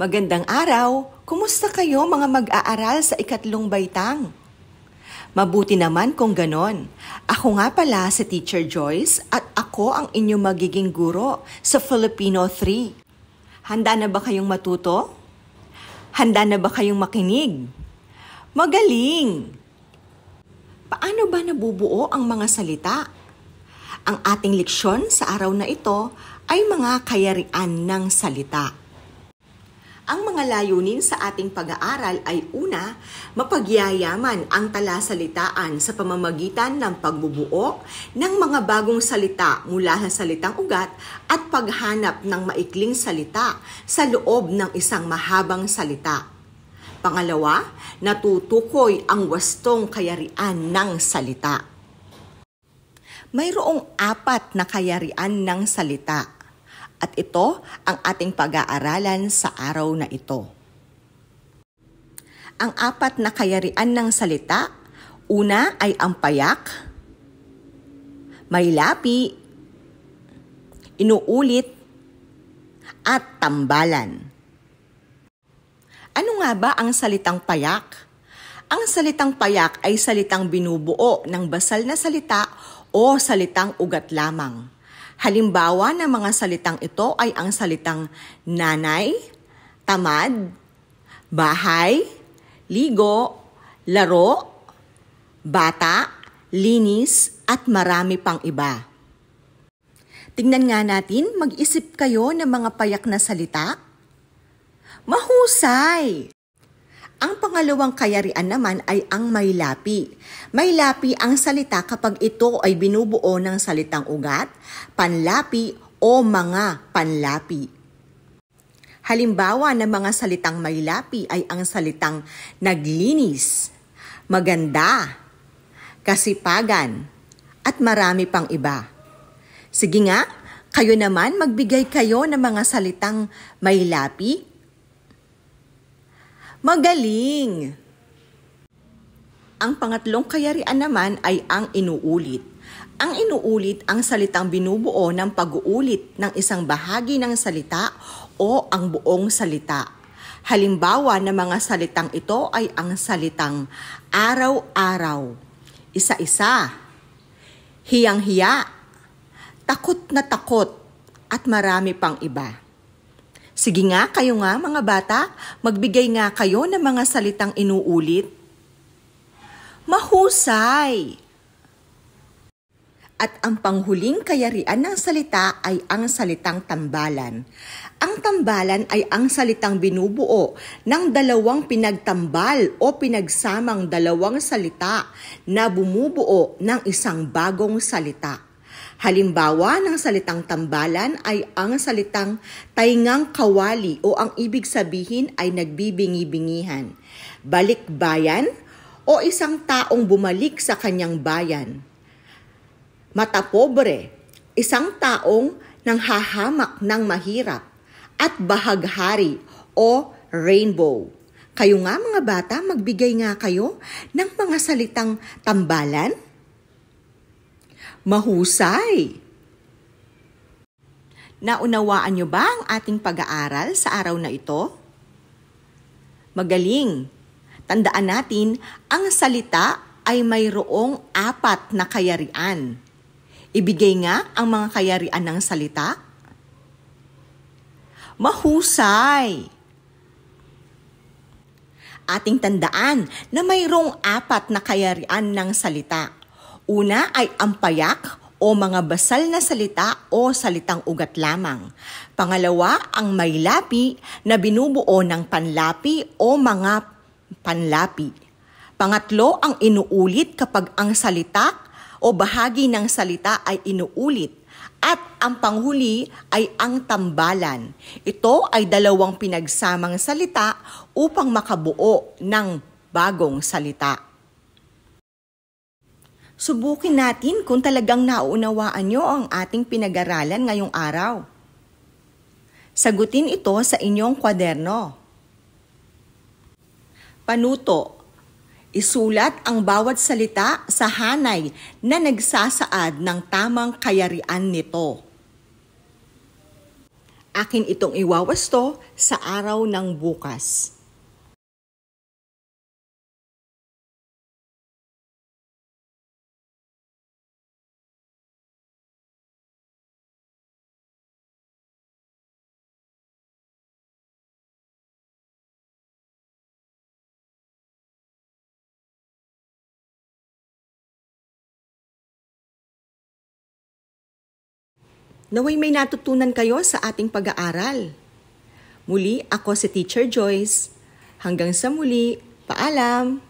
Magandang araw! Kumusta kayo mga mag-aaral sa ikatlong baitang? Mabuti naman kung ganon. Ako nga pala si Teacher Joyce at ako ang inyong magiging guro sa Filipino 3. Handa na ba kayong matuto? Handa na ba kayong makinig? Magaling! Paano ba nabubuo ang mga salita? Ang ating leksyon sa araw na ito ay mga kayarian ng salita. Ang mga layunin sa ating pag-aaral ay una, mapagyayaman ang talasalitaan sa pamamagitan ng pagbubuo ng mga bagong salita mula sa salitang ugat at paghanap ng maikling salita sa loob ng isang mahabang salita. Pangalawa, natutukoy ang wastong kayarian ng salita. Mayroong 4 na kayarian ng salita. At ito ang ating pag-aaralan sa araw na ito. Ang 4 na kayarian ng salita, una ay ang payak, may lapi, inuulit, at tambalan. Ano nga ba ang salitang payak? Ang salitang payak ay salitang binubuo ng basal na salita o salitang ugat lamang. Halimbawa ng mga salitang ito ay ang salitang nanay, tamad, bahay, ligo, laro, bata, linis, at marami pang iba. Tingnan nga natin, mag-isip kayo ng mga payak na salita. Mahusay! Ang pangalawang kayarian naman ay ang may lapi. May lapi ang salita kapag ito ay binubuo ng salitang ugat, panlapi o mga panlapi. Halimbawa ng mga salitang may lapi ay ang salitang naglinis, maganda, kasipagan, at marami pang iba. Sige nga, kayo naman magbigay kayo ng mga salitang may lapi. Magaling! Ang pangatlong kayarian naman ay ang inuulit. Ang inuulit ang salitang binubuo ng pag-uulit ng isang bahagi ng salita o ang buong salita. Halimbawa ng mga salitang ito ay ang salitang araw-araw, isa-isa, hiyang-hiya, takot na takot, at marami pang iba. Sige nga, kayo nga mga bata, magbigay nga kayo ng mga salitang inuulit. Mahusay! At ang panghuling kayarian ng salita ay ang salitang tambalan. Ang tambalan ay ang salitang binubuo ng dalawang pinagtambal o pinagsamang dalawang salita na bumubuo ng isang bagong salita. Halimbawa ng salitang tambalan ay ang salitang taingang kawali o ang ibig sabihin ay nagbibingi-bingihan, balikbayan o isang taong bumalik sa kanyang bayan. Matapobre, isang taong nanghahamak ng mahirap, at bahaghari o rainbow. Kayo nga mga bata, magbigay nga kayo ng mga salitang tambalan. Mahusay! Naunawaan niyo ba ang ating pag-aaral sa araw na ito? Magaling! Tandaan natin, ang salita ay mayroong 4 na kayarian. Ibigay nga ang mga kayarian ng salita. Mahusay! Ating tandaan na mayroong 4 na kayarian ng salita. Una ay ang payak o mga basal na salita o salitang ugat lamang. Pangalawa, ang may lapi na binubuo ng panlapi o mga panlapi. Pangatlo, ang inuulit kapag ang salita o bahagi ng salita ay inuulit. At ang panghuli ay ang tambalan. Ito ay dalawang pinagsamang salita upang makabuo ng bagong salita. Subukin natin kung talagang nauunawaan nyo ang ating pinag-aralan ngayong araw. Sagutin ito sa inyong kwaderno. Panuto. Isulat ang bawat salita sa hanay na nagsasaad ng tamang kayarian nito. Akin itong iwawasto sa araw ng bukas. Naway may natutunan kayo sa ating pag-aaral. Muli, ako si Teacher Joyce. Hanggang sa muli, paalam!